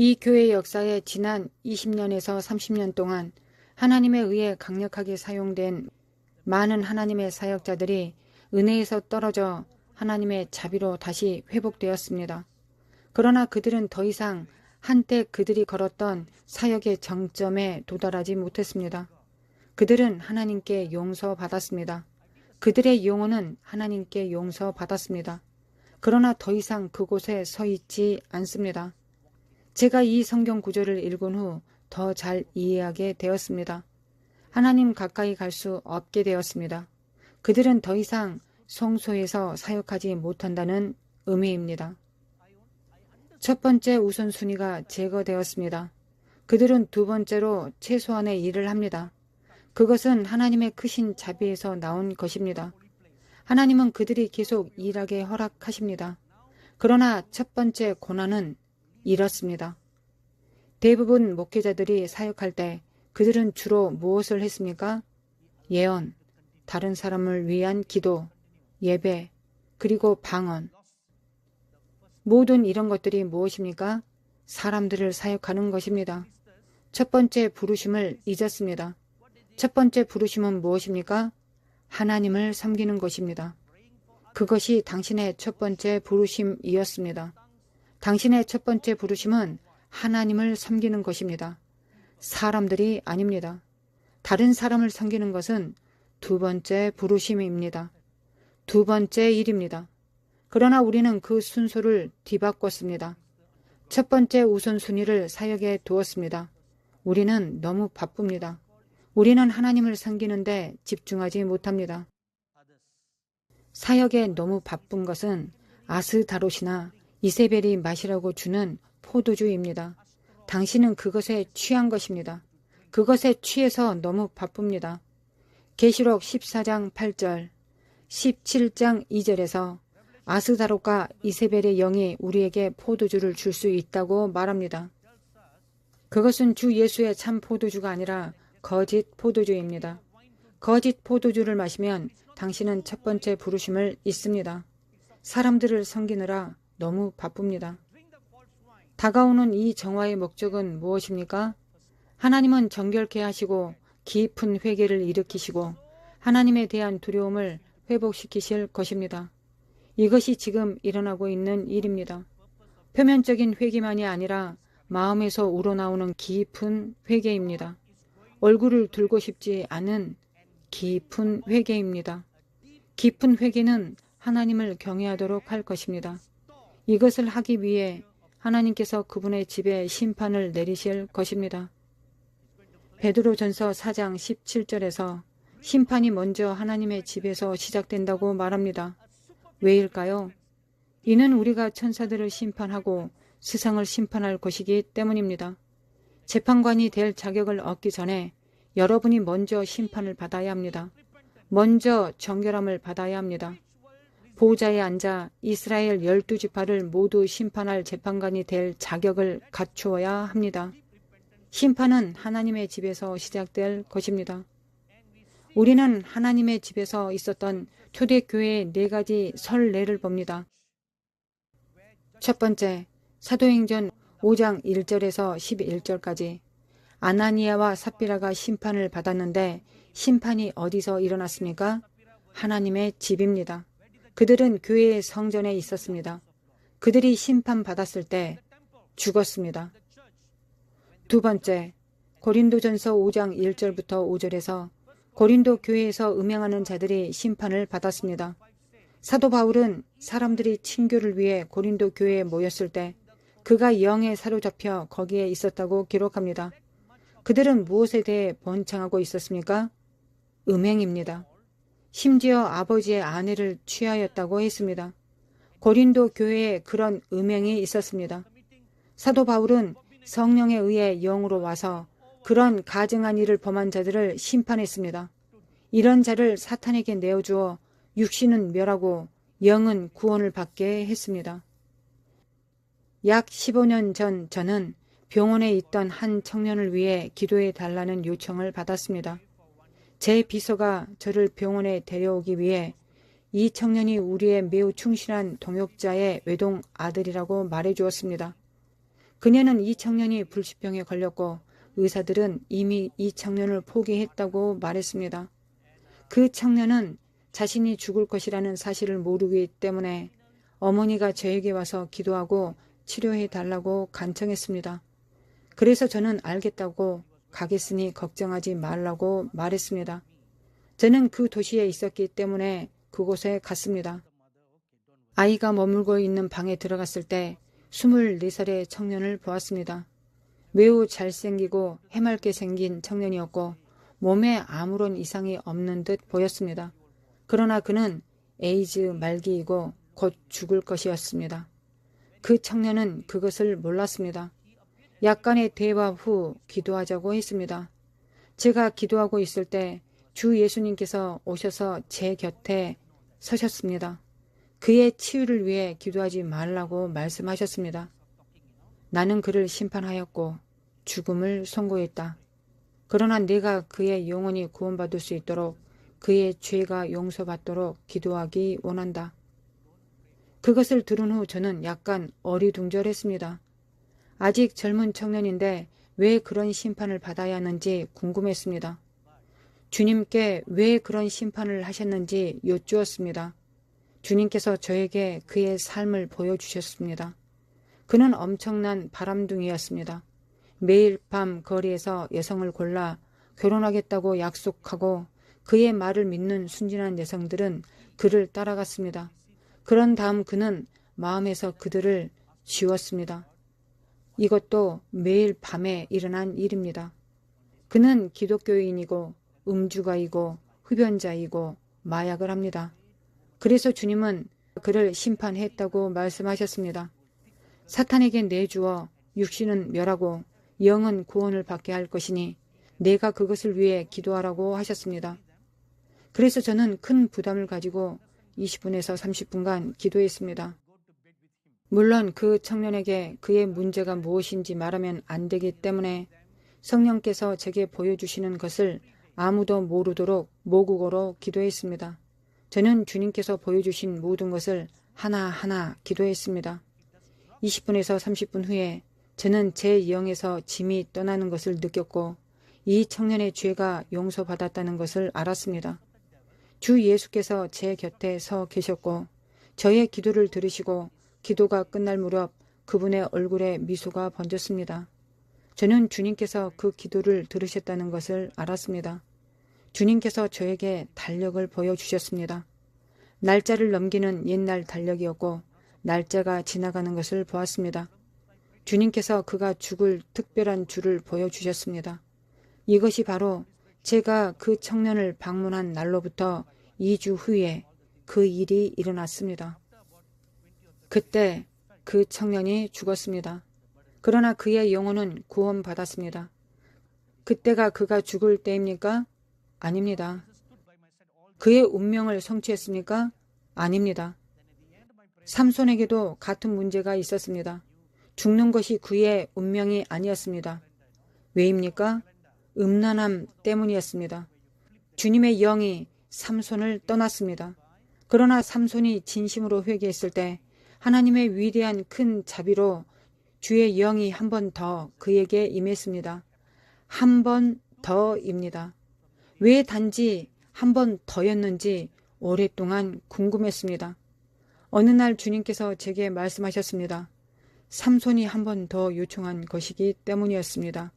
이 교회 역사에 지난 20년에서 30년 동안 하나님에 의해 강력하게 사용된 많은 하나님의 사역자들이 은혜에서 떨어져 하나님의 자비로 다시 회복되었습니다. 그러나 그들은 더 이상 한때 그들이 걸었던 사역의 정점에 도달하지 못했습니다. 그들은 하나님께 용서받았습니다. 그들의 영혼은 하나님께 용서받았습니다. 그러나 더 이상 그곳에 서 있지 않습니다. 제가 이 성경 구절을 읽은 후 더 잘 이해하게 되었습니다. 하나님 가까이 갈 수 없게 되었습니다. 그들은 더 이상 성소에서 사역하지 못한다는 의미입니다. 첫 번째 우선순위가 제거되었습니다. 그들은 두 번째로 최소한의 일을 합니다. 그것은 하나님의 크신 자비에서 나온 것입니다. 하나님은 그들이 계속 일하게 허락하십니다. 그러나 첫 번째 고난은 이렇습니다. 대부분 목회자들이 사역할 때 그들은 주로 무엇을 했습니까? 예언, 다른 사람을 위한 기도, 예배, 그리고 방언. 모든 이런 것들이 무엇입니까? 사람들을 사역하는 것입니다. 첫 번째 부르심을 잊었습니다. 첫 번째 부르심은 무엇입니까? 하나님을 섬기는 것입니다. 그것이 당신의 첫 번째 부르심이었습니다. 당신의 첫 번째 부르심은 하나님을 섬기는 것입니다. 사람들이 아닙니다. 다른 사람을 섬기는 것은 두 번째 부르심입니다. 두 번째 일입니다. 그러나 우리는 그 순서를 뒤바꿨습니다. 첫 번째 우선순위를 사역에 두었습니다. 우리는 너무 바쁩니다. 우리는 하나님을 섬기는데 집중하지 못합니다. 사역에 너무 바쁜 것은 아스다롯이나 이세벨이 마시라고 주는 포도주입니다. 당신은 그것에 취한 것입니다. 그것에 취해서 너무 바쁩니다. 계시록 14장 8절, 17장 2절에서 아스다롯과 이세벨의 영이 우리에게 포도주를 줄 수 있다고 말합니다. 그것은 주 예수의 참 포도주가 아니라 거짓 포도주입니다. 거짓 포도주를 마시면 당신은 첫 번째 부르심을 잊습니다. 사람들을 섬기느라 너무 바쁩니다. 다가오는 이 정화의 목적은 무엇입니까? 하나님은 정결케 하시고 깊은 회개를 일으키시고 하나님에 대한 두려움을 회복시키실 것입니다. 이것이 지금 일어나고 있는 일입니다. 표면적인 회개만이 아니라 마음에서 우러나오는 깊은 회개입니다. 얼굴을 들고 싶지 않은 깊은 회개입니다. 깊은 회개는 하나님을 경외하도록 할 것입니다. 이것을 하기 위해 하나님께서 그분의 집에 심판을 내리실 것입니다. 베드로전서 4장 17절에서 심판이 먼저 하나님의 집에서 시작된다고 말합니다. 왜일까요? 이는 우리가 천사들을 심판하고 세상을 심판할 것이기 때문입니다. 재판관이 될 자격을 얻기 전에 여러분이 먼저 심판을 받아야 합니다. 먼저 정결함을 받아야 합니다. 보좌에 앉아 이스라엘 12지파를 모두 심판할 재판관이 될 자격을 갖추어야 합니다. 심판은 하나님의 집에서 시작될 것입니다. 우리는 하나님의 집에서 있었던 초대교회의 4가지 설례를 봅니다. 첫 번째, 사도행전 5장 1절에서 11절까지 아나니아와 삽비라가 심판을 받았는데 심판이 어디서 일어났습니까? 하나님의 집입니다. 그들은 교회의 성전에 있었습니다. 그들이 심판받았을 때 죽었습니다. 두 번째, 고린도전서 5장 1절부터 5절에서 고린도 교회에서 음행하는 자들이 심판을 받았습니다. 사도 바울은 사람들이 친교를 위해 고린도 교회에 모였을 때 그가 영에 사로잡혀 거기에 있었다고 기록합니다. 그들은 무엇에 대해 번창하고 있었습니까? 음행입니다. 심지어 아버지의 아내를 취하였다고 했습니다. 고린도 교회에 그런 음행이 있었습니다. 사도 바울은 성령에 의해 영으로 와서 그런 가증한 일을 범한 자들을 심판했습니다. 이런 자를 사탄에게 내어주어 육신은 멸하고 영은 구원을 받게 했습니다. 약 15년 전 저는 병원에 있던 한 청년을 위해 기도해 달라는 요청을 받았습니다. 제 비서가 저를 병원에 데려오기 위해 이 청년이 우리의 매우 충실한 동역자의 외동 아들이라고 말해 주었습니다. 그녀는 이 청년이 불치병에 걸렸고 의사들은 이미 이 청년을 포기했다고 말했습니다. 그 청년은 자신이 죽을 것이라는 사실을 모르기 때문에 어머니가 저에게 와서 기도하고 치료해 달라고 간청했습니다. 그래서 저는 알겠다고 가겠으니 걱정하지 말라고 말했습니다. 저는 그 도시에 있었기 때문에 그곳에 갔습니다. 아이가 머물고 있는 방에 들어갔을 때 24살의 청년을 보았습니다. 매우 잘생기고 해맑게 생긴 청년이었고 몸에 아무런 이상이 없는 듯 보였습니다. 그러나 그는 에이즈 말기이고 곧 죽을 것이었습니다. 그 청년은 그것을 몰랐습니다. 약간의 대화 후 기도하자고 했습니다. 제가 기도하고 있을 때 주 예수님께서 오셔서 제 곁에 서셨습니다. 그의 치유를 위해 기도하지 말라고 말씀하셨습니다. 나는 그를 심판하였고 죽음을 선고했다. 그러나 내가 그의 영혼이 구원받을 수 있도록 그의 죄가 용서받도록 기도하기 원한다. 그것을 들은 후 저는 약간 어리둥절했습니다. 아직 젊은 청년인데 왜 그런 심판을 받아야 하는지 궁금했습니다. 주님께 왜 그런 심판을 하셨는지 여쭈었습니다. 주님께서 저에게 그의 삶을 보여주셨습니다. 그는 엄청난 바람둥이였습니다. 매일 밤 거리에서 여성을 골라 결혼하겠다고 약속하고 그의 말을 믿는 순진한 여성들은 그를 따라갔습니다. 그런 다음 그는 마음에서 그들을 지웠습니다. 이것도 매일 밤에 일어난 일입니다. 그는 기독교인이고 음주가이고 흡연자이고 마약을 합니다. 그래서 주님은 그를 심판했다고 말씀하셨습니다. 사탄에게 내주어 육신은 멸하고 영은 구원을 받게 할 것이니 내가 그것을 위해 기도하라고 하셨습니다. 그래서 저는 큰 부담을 가지고 20분에서 30분간 기도했습니다. 물론 그 청년에게 그의 문제가 무엇인지 말하면 안 되기 때문에 성령께서 제게 보여주시는 것을 아무도 모르도록 모국어로 기도했습니다. 저는 주님께서 보여주신 모든 것을 하나하나 기도했습니다. 20분에서 30분 후에 저는 제 영에서 짐이 떠나는 것을 느꼈고 이 청년의 죄가 용서받았다는 것을 알았습니다. 주 예수께서 제 곁에 서 계셨고 저의 기도를 들으시고 기도가 끝날 무렵 그분의 얼굴에 미소가 번졌습니다. 저는 주님께서 그 기도를 들으셨다는 것을 알았습니다. 주님께서 저에게 달력을 보여주셨습니다. 날짜를 넘기는 옛날 달력이었고 날짜가 지나가는 것을 보았습니다. 주님께서 그가 죽을 특별한 주를 보여주셨습니다. 이것이 바로 제가 그 청년을 방문한 날로부터 2주 후에 그 일이 일어났습니다. 그때 그 청년이 죽었습니다. 그러나 그의 영혼은 구원받았습니다. 그때가 그가 죽을 때입니까? 아닙니다. 그의 운명을 성취했습니까? 아닙니다. 삼손에게도 같은 문제가 있었습니다. 죽는 것이 그의 운명이 아니었습니다. 왜입니까? 음란함 때문이었습니다. 주님의 영이 삼손을 떠났습니다. 그러나 삼손이 진심으로 회개했을 때 하나님의 위대한 큰 자비로 주의 영이 한 번 더 그에게 임했습니다. 한 번 더입니다. 왜 단지 한 번 더였는지 오랫동안 궁금했습니다. 어느 날 주님께서 제게 말씀하셨습니다. 삼손이 한 번 더 요청한 것이기 때문이었습니다.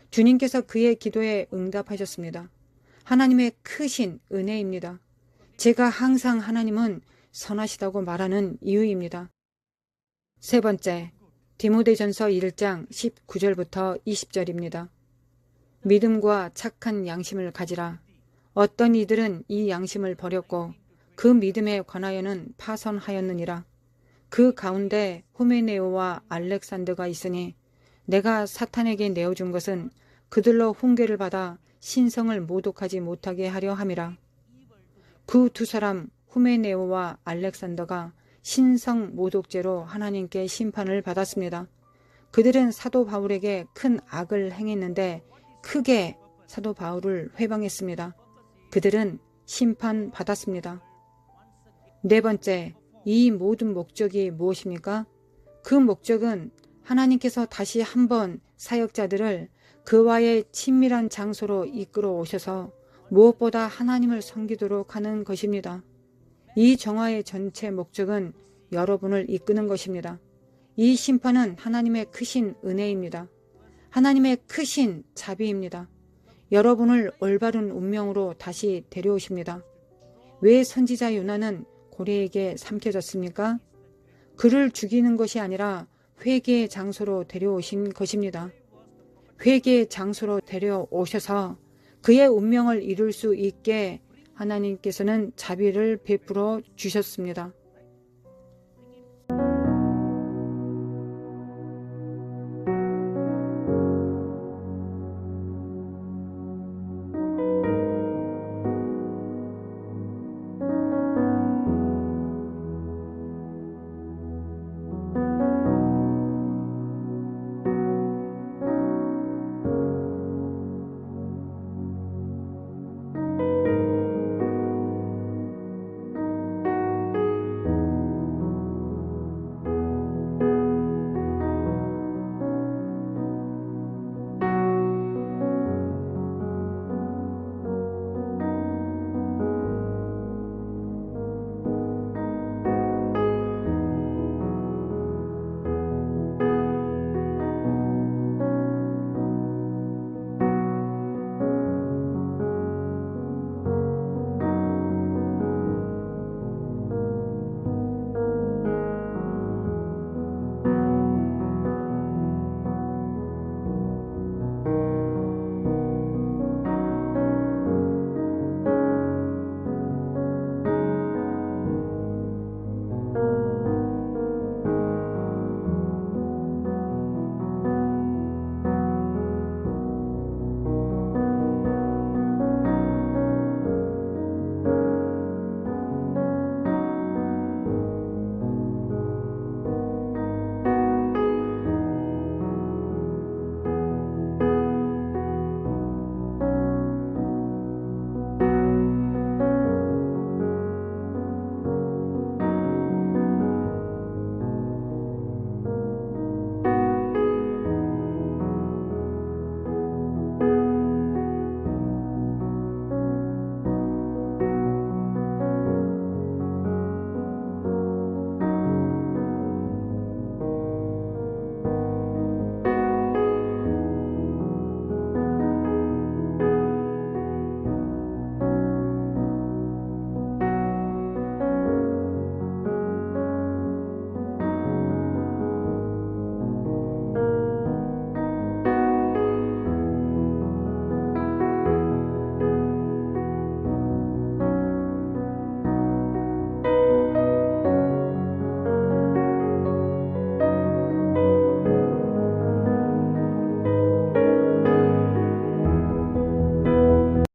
주님께서 그의 기도에 응답하셨습니다. 하나님의 크신 은혜입니다. 제가 항상 하나님은 선하시다고 말하는 이유입니다. 세 번째, 디모데전서 1장 19절부터 20절입니다. 믿음과 착한 양심을 가지라. 어떤 이들은 이 양심을 버렸고 그 믿음에 관하여는 파선하였느니라. 그 가운데 후메네오와 알렉산더가 있으니 내가 사탄에게 내어준 것은 그들로 훈계를 받아 신성을 모독하지 못하게 하려 함이라. 그 두 사람 후메네오와 알렉산더가 신성 모독죄로 하나님께 심판을 받았습니다. 그들은 사도 바울에게 큰 악을 행했는데 크게 사도 바울을 회방했습니다. 그들은 심판받았습니다. 네 번째, 이 모든 목적이 무엇입니까? 그 목적은 하나님께서 다시 한번 사역자들을 그와의 친밀한 장소로 이끌어 오셔서 무엇보다 하나님을 섬기도록 하는 것입니다. 이 정화의 전체 목적은 여러분을 이끄는 것입니다. 이 심판은 하나님의 크신 은혜입니다. 하나님의 크신 자비입니다. 여러분을 올바른 운명으로 다시 데려오십니다. 왜 선지자 요나는 고래에게 삼켜졌습니까? 그를 죽이는 것이 아니라 회개의 장소로 데려오신 것입니다. 회개의 장소로 데려오셔서 그의 운명을 이룰 수 있게 하나님께서는 자비를 베풀어 주셨습니다.